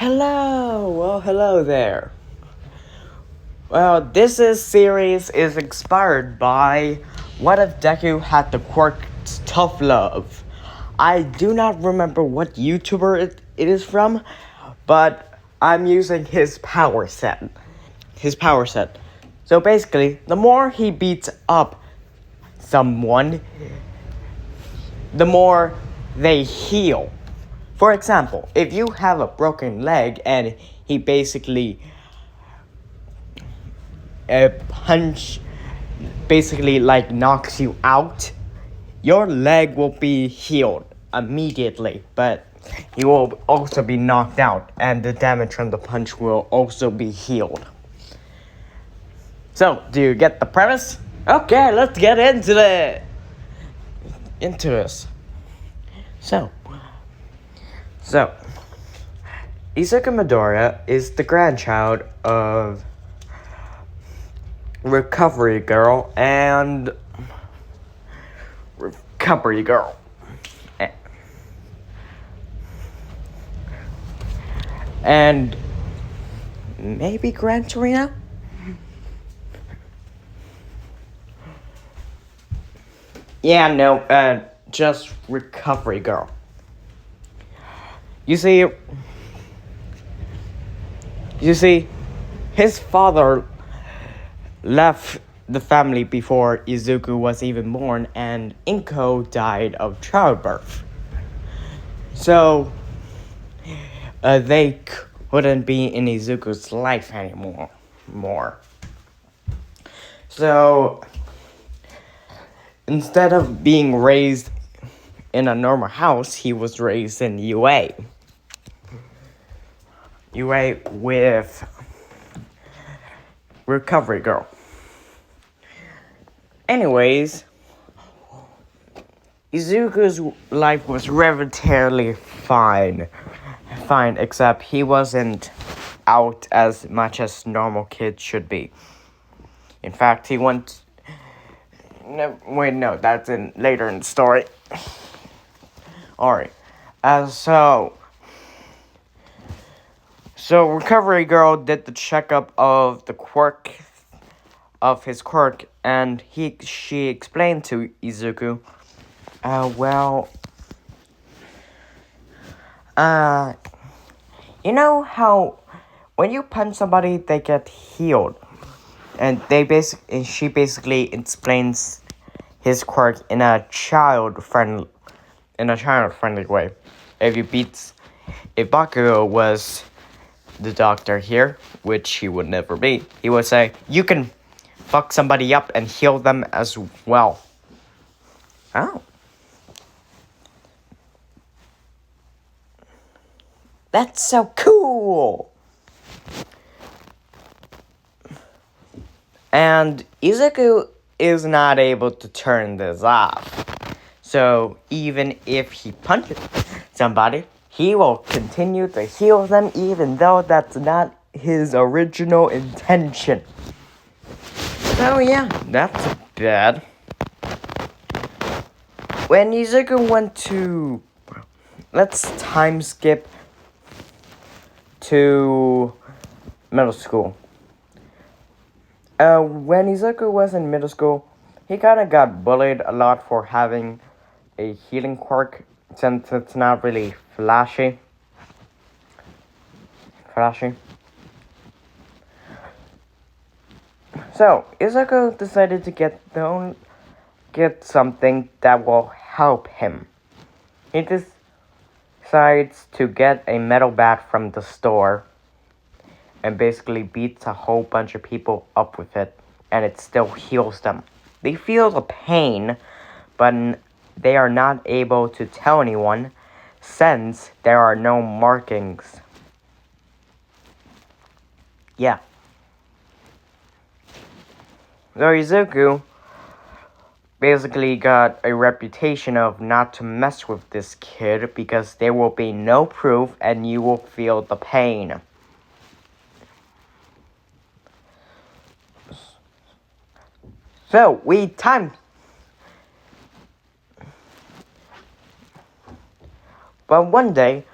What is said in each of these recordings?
Hello! Well, hello there. Well, series is inspired by what if Deku had the quirk Tough Love. I do not remember what YouTuber it is from, but I'm using his power set. So basically, the more he beats up someone, the more they heal. For example, if you have a broken leg and he basically punch basically like knocks you out, your leg will be healed immediately, but you will also be knocked out and the damage from the punch will also be healed. So, do you get the premise? Okay, let's get into this. So Izuku Midoriya is the grandchild of Recovery Girl and Recovery Girl. And maybe Gran Torino? Yeah, no, just Recovery Girl. You see, his father left the family before Izuku was even born, and Inko died of childbirth. So, they couldn't be in Izuku's life anymore. So, instead of being raised in a normal house, he was raised in UA. UA with Recovery Girl. Anyways, Izuku's life was relatively fine, except he wasn't out as much as normal kids should be. In fact, he went... No, that's later in the story. Alright, So Recovery Girl did the checkup of his quirk, and she explained to Izuku, you know how when you punch somebody, they get healed, and she basically explains his quirk in a child-friendly way. If Bakugo was the doctor here, which he would never be, he would say, you can fuck somebody up and heal them as well. Oh. That's so cool! And Izuku is not able to turn this off. So even if he punches somebody, he will continue to heal them even though that's not his original intention. So yeah, that's bad. When Izuku went to... Let's time skip to middle school. When Izuku was in middle school, he kind of got bullied a lot for having a healing quirk, since it's not really flashy. So, Izuku decided to get something that will help him. He decides to get a metal bat from the store and basically beats a whole bunch of people up with it, and it still heals them. They feel the pain, but they are not able to tell anyone since there are no markings. Yeah. So Izuku basically got a reputation of not to mess with this kid because there will be no proof and you will feel the pain. So, But one day,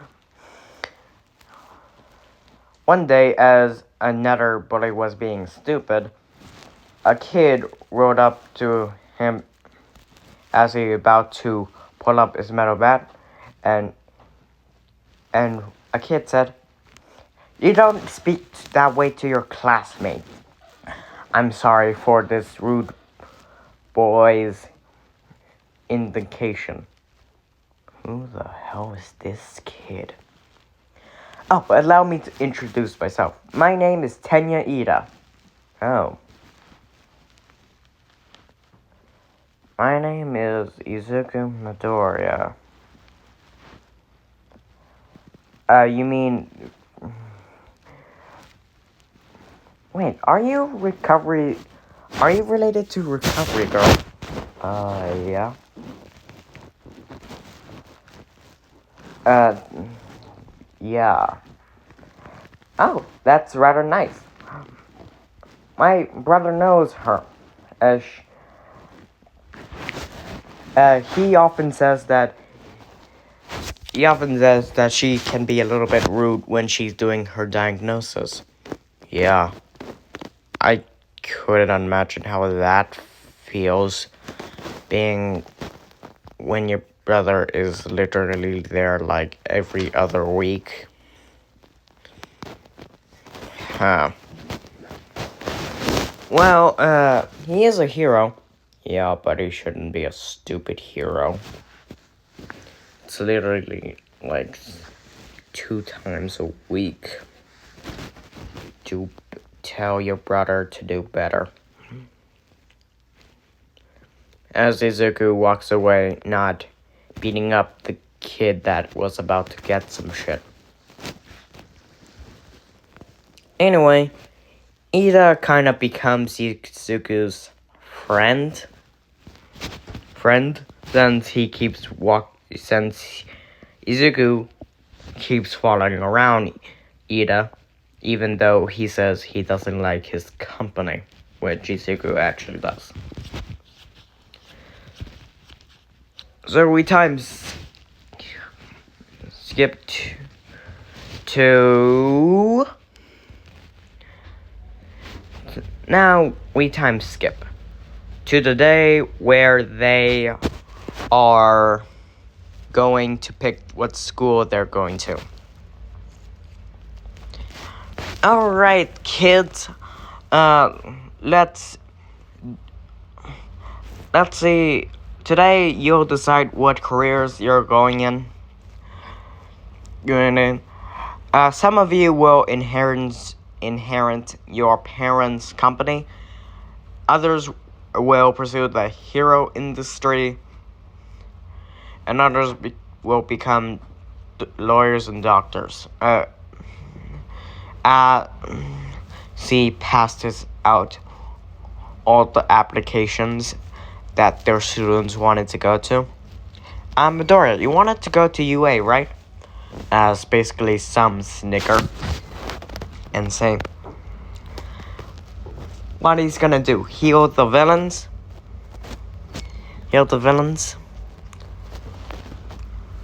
One day, as another bully was being stupid, a kid rode up to him as he about to pull up his metal bat, and a kid said, "You don't speak that way to your classmate." I'm sorry for this rude boy's indication. Who the hell is this kid? Oh, allow me to introduce myself. My name is Tenya Ida. Oh. My name is Izuku Midoriya. You mean... Wait, are you related to Recovery Girl? Yeah. Yeah. Oh, that's rather nice. My brother knows her. He often says that she can be a little bit rude when she's doing her diagnosis. Yeah. I couldn't imagine how that feels, being when your brother is literally there like every other week. Huh. Well, he is a hero. Yeah, but he shouldn't be a stupid hero. It's literally like 2 times a week to tell your brother to do better. As Izuku walks away, not beating up the kid that was about to get some shit. Anyway, Ida kind of becomes Izuku's friend, since Izuku keeps following around Ida, even though he says he doesn't like his company, which Izuku actually does. So we skip to now we time skip to the day where they are going to pick what school they're going to. Alright, kids, let's see. Today you'll decide what careers you're going in. Some of you will inherit your parents' company. Others will pursue the hero industry, and others will become lawyers and doctors. See passes out all the applications that their students wanted to go to. Midoriya, you wanted to go to UA, right? As basically some snicker and say, what he's gonna do? Heal the villains?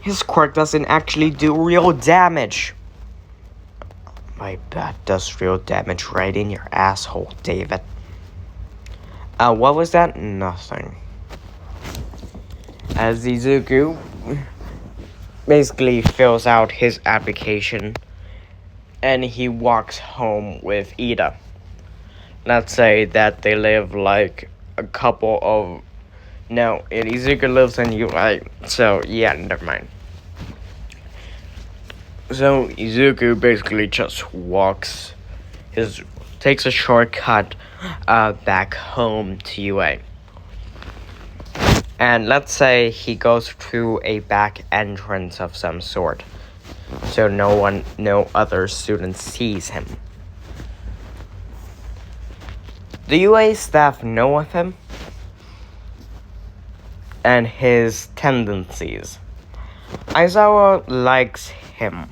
His quirk doesn't actually do real damage. My bat does real damage right in your asshole, David. What was that? Nothing. As Izuku basically fills out his application and he walks home with Ida. Let's say that they live like a couple of... No, Izuku lives in UI, so yeah, never mind. So Izuku basically just takes a shortcut back home to UA. And let's say he goes through a back entrance of some sort, so no other student sees him. The UA staff know of him and his tendencies. Aizawa likes him.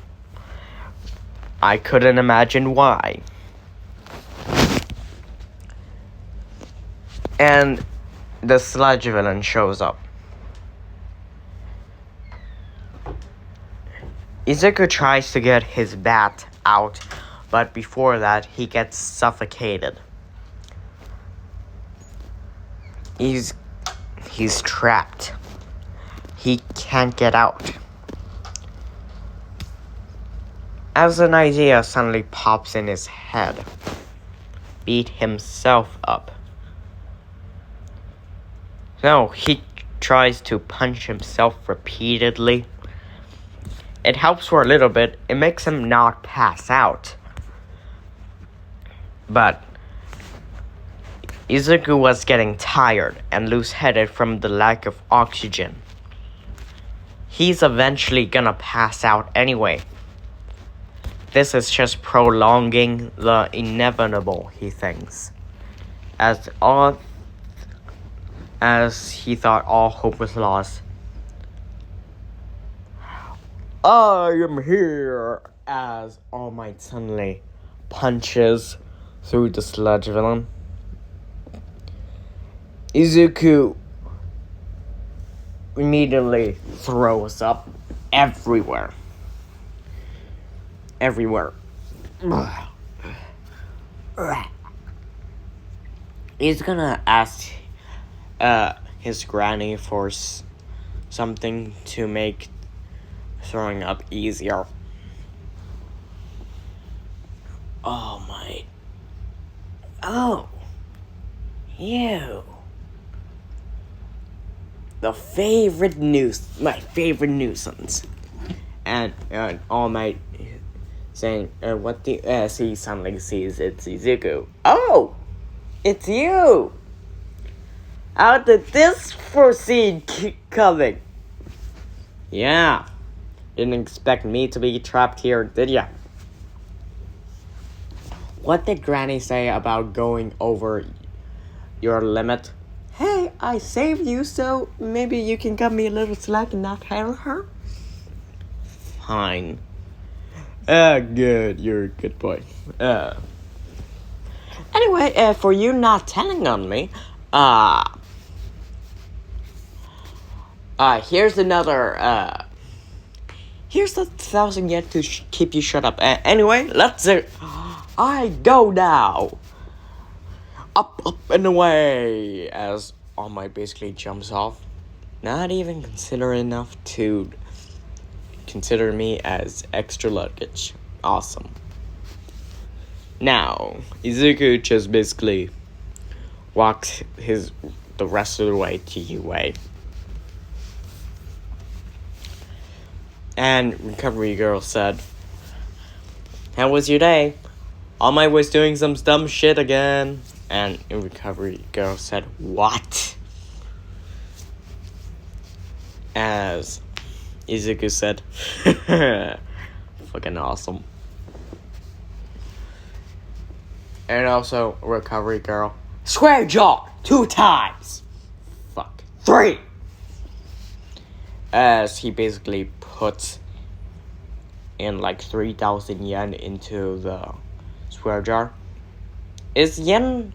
I couldn't imagine why. And the sludge villain shows up. Izuku tries to get his bat out but before that, he gets suffocated. He's trapped. He can't get out. As an idea suddenly pops in his head, beat himself up. No, he tries to punch himself repeatedly. It helps for a little bit. It makes him not pass out. But Izuku was getting tired and loose-headed from the lack of oxygen. He's eventually gonna pass out anyway. This is just prolonging the inevitable, he thinks. As he thought all hope was lost. I am here, as All Might suddenly punches through the sludge villain. Izuku immediately throws up everywhere. He's gonna ask his granny for something to make throwing up easier. Oh, you. My favorite nuisance. And All Might saying, what do you see? Suddenly sees it's Izuku. Oh, it's you. How did this foresee coming? Yeah, didn't expect me to be trapped here, did ya? What did Granny say about going over your limit? Hey, I saved you, so maybe you can cut me a little slack and not handle her? Fine. Good. You're a good boy. Anyway, for you not telling on me, here's another, here's 1,000 yen to keep you shut up. Anyway, let's, I go now. Up and away, as All Might basically jumps off. Not even considerate enough to consider me as extra luggage. Awesome. Now, Izuku just basically walks the rest of the way to UA. And Recovery Girl said, how was your day? All Might was doing some dumb shit again. And Recovery Girl said, what? As Izuku said, fucking awesome. And also, Recovery Girl, square jaw 2 times. Fuck, 3. As he basically puts in like 3,000 yen into the square jar. Is yen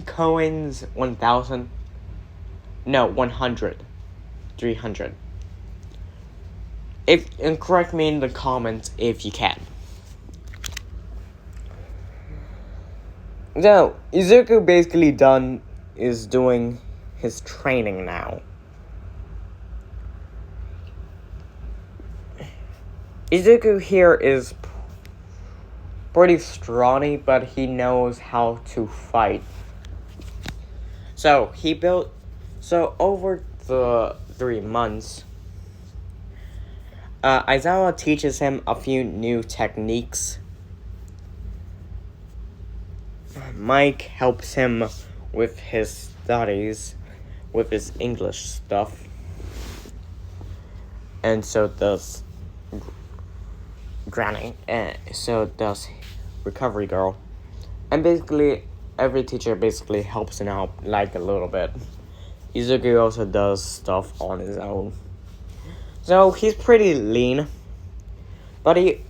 coins 1,000? No, 100. 300. And correct me in the comments if you can. So, Izuku basically is doing his training now. Izuku here is pretty scrawny, but he knows how to fight. So, over the 3 months, Aizawa teaches him a few new techniques. Mike helps him with his studies, with his English stuff. And so does Granny, and so does Recovery Girl. And basically, every teacher basically helps him out, like, a little bit. Izuku also does stuff on his own. So, he's pretty lean, but he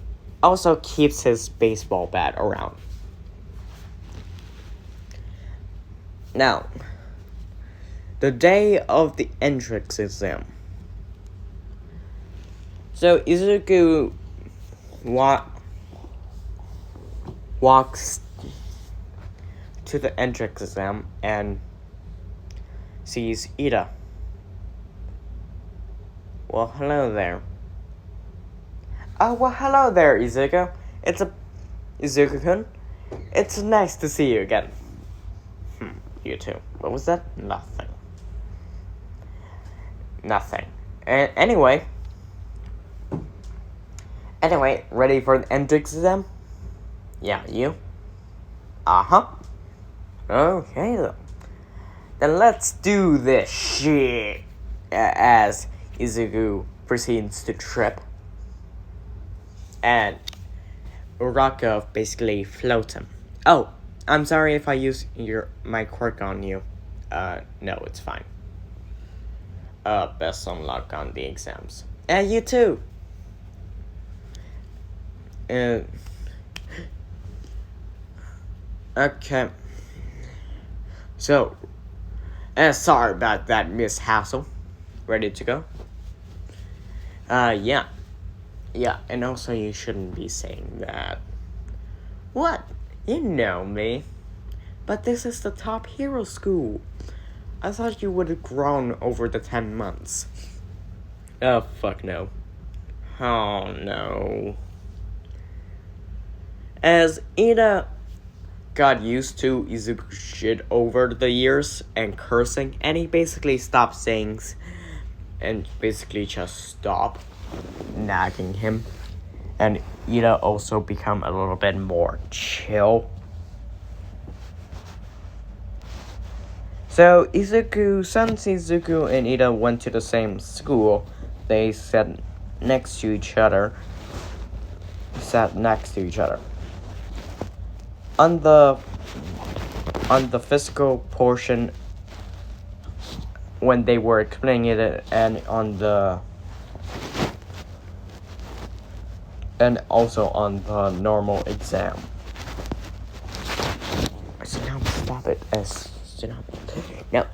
also keeps his baseball bat around. Now, the day of the entrance exam. So, Izuku walks to the entrance exam and sees Ida. Well, hello there. Oh, well, hello there, Izuku. Izuku-kun. It's nice to see you again. You too. What was that? Nothing. Anyway, ready for the entrance exam? Yeah, you? Uh-huh. Okay, then let's do this shit. As Izuku proceeds to trip. And Uraka basically floats him. Oh, I'm sorry if I use my quirk on you. No, it's fine. Best of luck on the exams. You too. Okay. So, sorry about that, Miss Hassel. Ready to go? Yeah. Yeah, and also you shouldn't be saying that. What? You know me. But this is the top hero school. I thought you would have grown over the 10 months. Oh, fuck no. Oh, no. As Ida got used to Izuku's shit over the years and cursing, and he basically stopped saying and basically just stopped nagging him. And Ida also become a little bit more chill. So since Izuku and Ida went to the same school, they sat next to each other. On the physical portion, when they were explaining it, and also on the normal exam. So now stop it. No,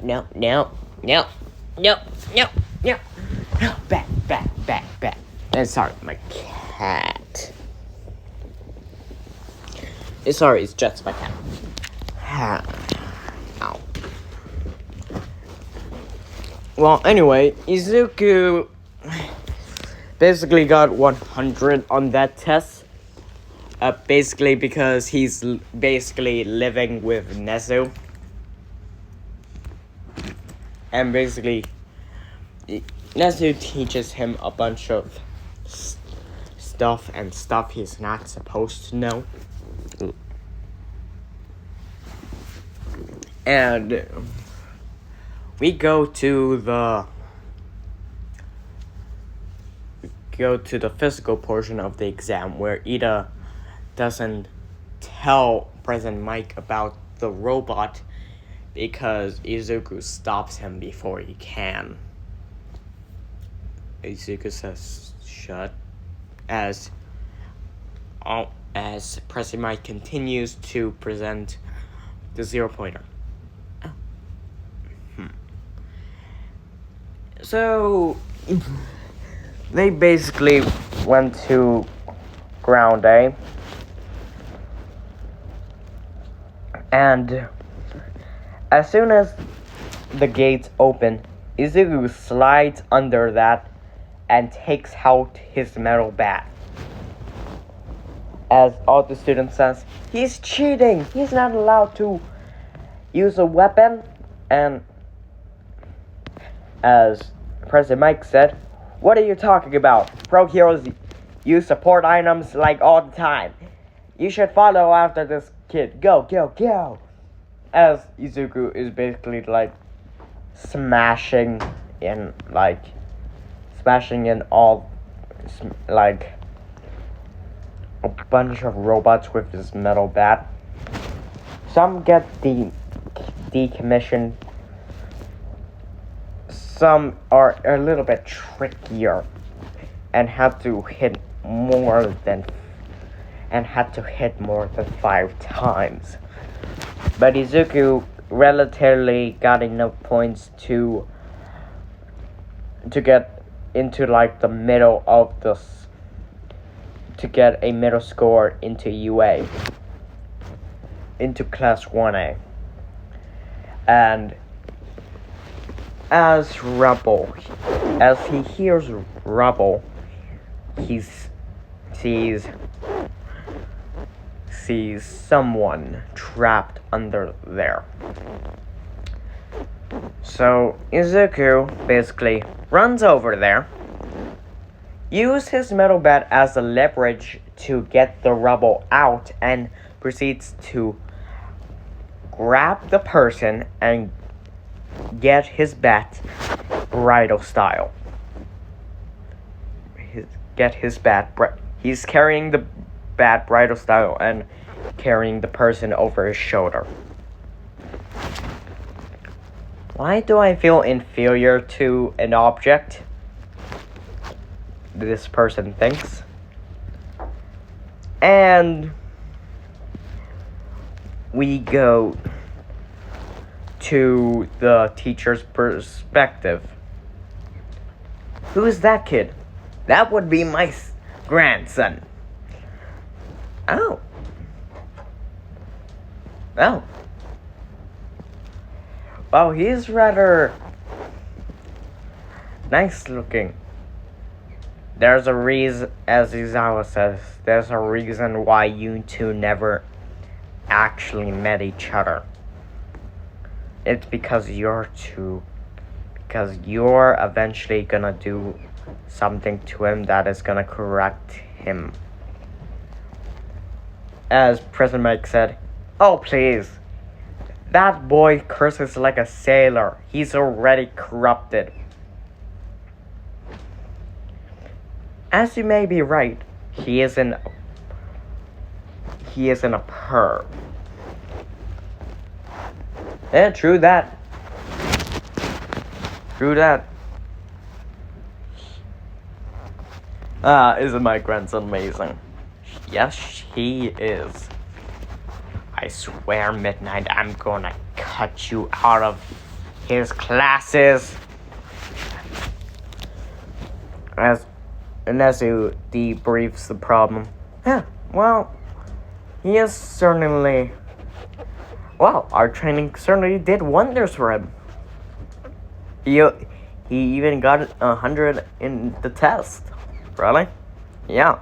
back. Sorry, my cat. Sorry, it's just my cat. Ow. Well, anyway, Izuku basically got 100 on that test. Basically because he's basically living with Nezu. And basically, Nezu teaches him a bunch of stuff he's not supposed to know. And we go to the physical portion of the exam where Ida doesn't tell President Mike about the robot because Izuku stops him before he can. Izuku says shut as President Mike continues to present the 0-pointer. So they basically went to ground A, and as soon as the gates open, Izuku slides under that and takes out his metal bat. As all the students says, he's cheating, he's not allowed to use a weapon. And as President Mike said, what are you talking about? Pro heroes use support items like all the time. You should follow after this kid. Go. As Izuku is basically smashing in all a bunch of robots with his metal bat. Some get decommissioned. Some are a little bit trickier and had to hit more than 5 times. But Izuku relatively got enough points to get into the middle of to get a middle score into UA, into Class 1A. And as he hears rubble, he sees someone trapped under there. So Izuku basically runs over there, uses his metal bat as a leverage to get the rubble out, and proceeds to grab the person and get his bat bridal style. He's carrying the bat bridal style and carrying the person over his shoulder. Why do I feel inferior to an object? This person thinks. And we go to the teacher's perspective. Who is that kid? That would be my grandson. Oh. Well, he's rather nice looking. There's a reason, as Izawa says, there's a reason why you two never actually met each other. It's because you're eventually gonna do something to him that is gonna correct him. As President Mike said, "Oh please, that boy curses like a sailor. He's already corrupted." As you may be right, he isn't a perv. Yeah, true that. Isn't my grandson amazing? Yes, he is. I swear, Midnight, I'm gonna cut you out of his classes. As Nezu debriefs the problem. Yeah, well, he is certainly... Well, our training certainly did wonders for him. He even got 100 in the test. Really? Yeah.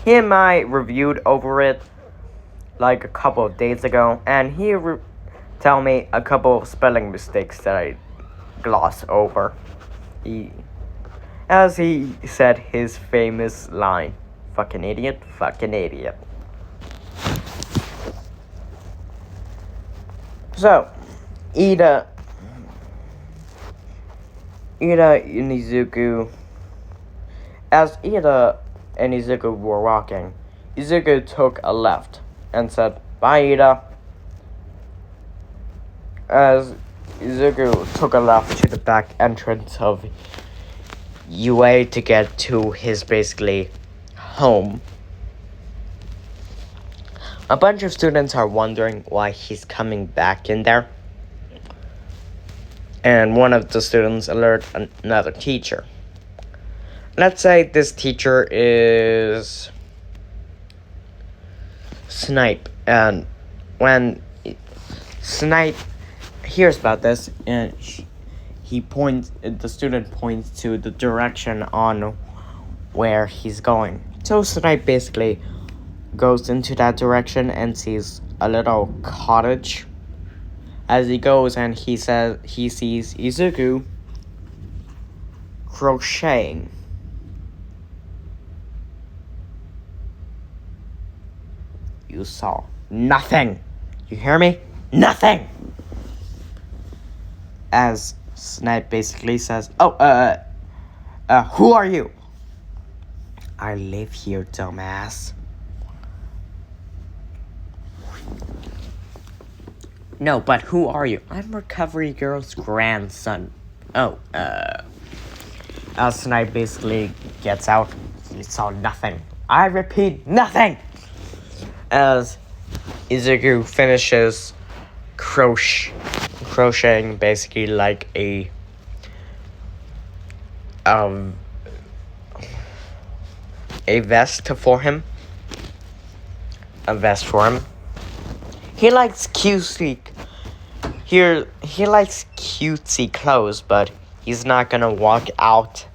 He and I reviewed over it like a couple of days ago, and he tell me a couple of spelling mistakes that I glossed over. As he said his famous line, fucking idiot, fucking idiot. So, Ida and Izuku, as Ida and Izuku were walking, Izuku took a left and said, "Bye, Ida." As Izuku took a left to the back entrance of UA to get to his basically home, a bunch of students are wondering why he's coming back in there. And one of the students alerted another teacher. Let's say this teacher is Snipe. And when Snipe hears about this, and the student points to the direction on where he's going. So Snipe basically goes into that direction and sees a little cottage. As he goes, and he sees Izuku crocheting. You saw nothing. You hear me? Nothing. As Snipe basically says, who are you? I live here, dumbass. No, but who are you? I'm Recovery Girl's grandson. As Snipe basically gets out, he saw nothing. I repeat, nothing! As Izuku finishes crocheting basically like a vest for him. A vest for him. He likes cutesy. He likes cutesy clothes, but he's not gonna walk out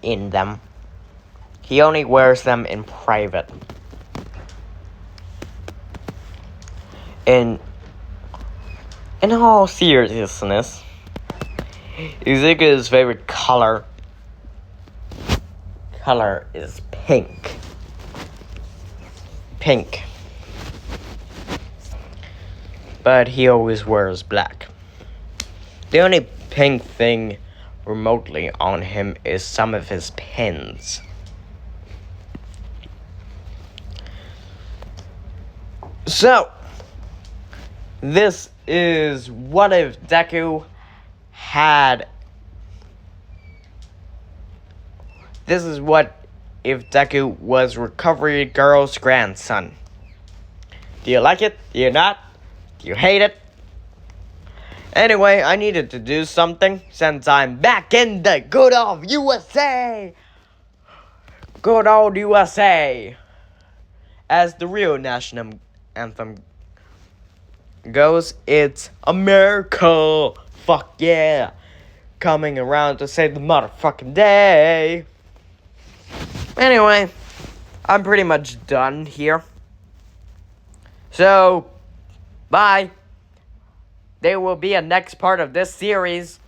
in them. He only wears them in private. In all seriousness, Ezekiel's favorite color is pink. Pink. But he always wears black. The only pink thing remotely on him is some of his pins. So, this is what if Deku had... This is what if Deku was Recovery Girl's grandson. Do you like it? Do you not? Do you hate it? Anyway, I needed to do something since I'm back in the good old USA. Good old USA. As the real national anthem goes, it's America. Fuck yeah. Coming around to save the motherfucking day. Anyway, I'm pretty much done here. So, bye. There will be a next part of this series.